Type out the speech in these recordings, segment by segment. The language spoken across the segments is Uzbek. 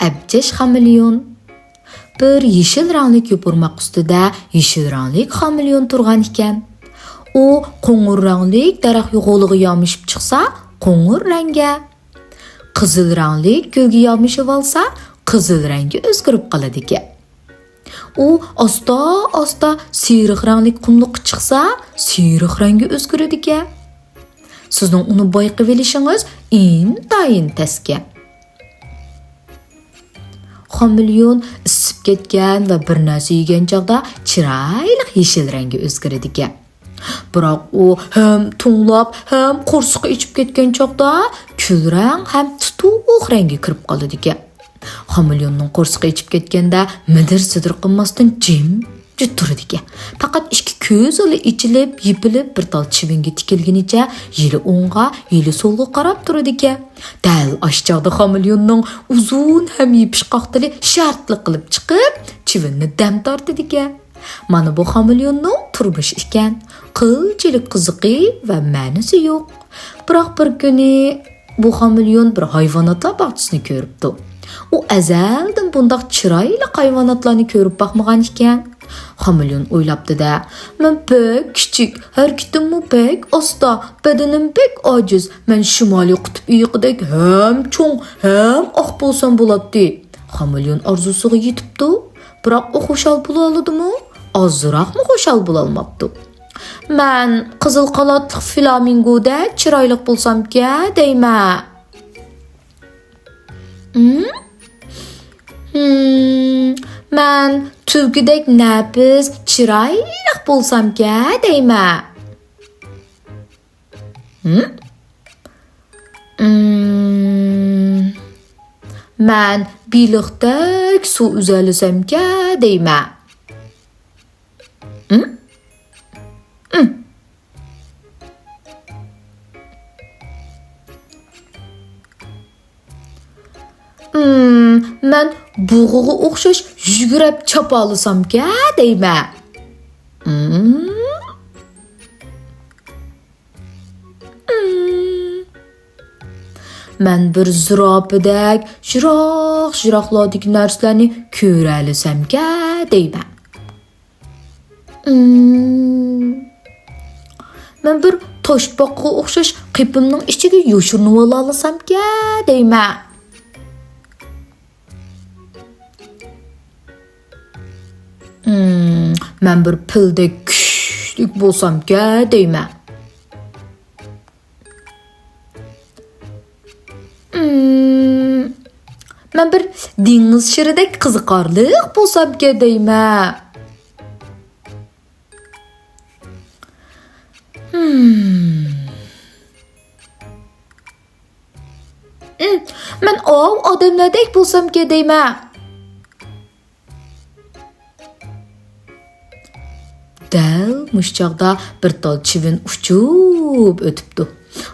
Abjash xameleon. Bir yeşil ranglik yopurmaq ustida yeşil ranglik xameleon turgan ekan. U qo'ng'ir ranglik daraxt yo'g'lig'i yomishib chiqsa, qo'ng'ir rangga, qizil ranglik gulga yomishib olsa, qizil rangi o'zgarib qoladi ekan. U asta siyriq ranglik qumliqqa chiqsa, siyriq rangi o'zgaradi ekan. Sizning uni bayqab olishingiz intayin tasga. Xameleon isib ketgan va bir narsa yegan chaqda chiroyli yeshil rangi o'zgaradi ekan. Biroq u ham to'nglab, ham qo'rsiqqa ichib ketgan chaqda kulrang ham tutuq rangi kirib qoladi ekan. Xameleonning qo'rsiqqa ichib ketganda midir-sidir qilmasdan jim turadi ekan. Faqat ikki ko'zi ichilib, yipilib bir tal chivinga tikilganicha yili o'ngga, yili so'lga qarab turadi ekan. Dal oshchaqda xameleonning uzun ham yipishqoq tili shartli qilib chiqib, chivinni dam tortadi ekan. Mana bu xameleonning turmush ekan. Qilchilik qiziqi va ma'nosi yo'q. Biroq bir kuni bu xameleon bir hayvonotlar bog'chisini ko'ribdi. U azaldan bundaq chiroyli hayvonotlarni ko'rib boqmagan ekan. Xameleon o'ylabdi-da, men pek kichik, harakatimmi pek osta, badanim pek ojiz. Men shimoliy qutb iyiqidek ham cho'ng, ham oq bo'lsam bo'ladi. Xameleon orzusiga yetibdi, biroq u xushal bo'la oladimi? Ozroqmi xushal bo'la olmabdi. Men qizil qanotli flamingoda chiroyli bo'lsam-ki, deyman. Men tulkidek nafis, chiroyli bo'lsam-ki, deyman. Men biliqdek suv uzalisam-ki, deyman. Men bug'uga o'xshash yugurib chopa olsam-ki, deyman. Men bir zirobidek jiroqlardek narsalarni ko'ra olsam-ki, deyman. Men bir toshboqqa o'xshash qipimning ichiga yo'shirinib olsam-ki, deyman. Men bir pildek kuchlik bo'lsam-ki, deyman. Men bir dengiz shiridek qiziqarliq bo'lsam-ki, deyman. Men odamlardek bo'lsam-ki, deyman. Dal mushchaqda bir tal chivin uchib o'tibdi.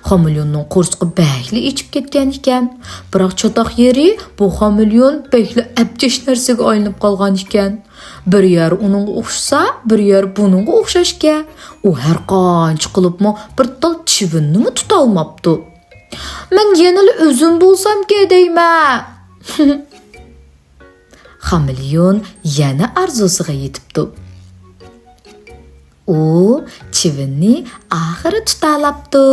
Xameleonning qo'rsiqi bakli ichib ketgan ekan. Biroq chatoq yeri bu xameleon bakli abjash narsaga aylanib qolgan ekan. Bir yer uning o'xshasa, bir yer buning o'xshashga. U har qancha qilibmi bir tal chivinni tuta olmabdi. Men yana o'zim bo'lsam-ki, deyman. Xameleon yana arzusiga yetibdi. U chivinni oxiri tuta olabdi.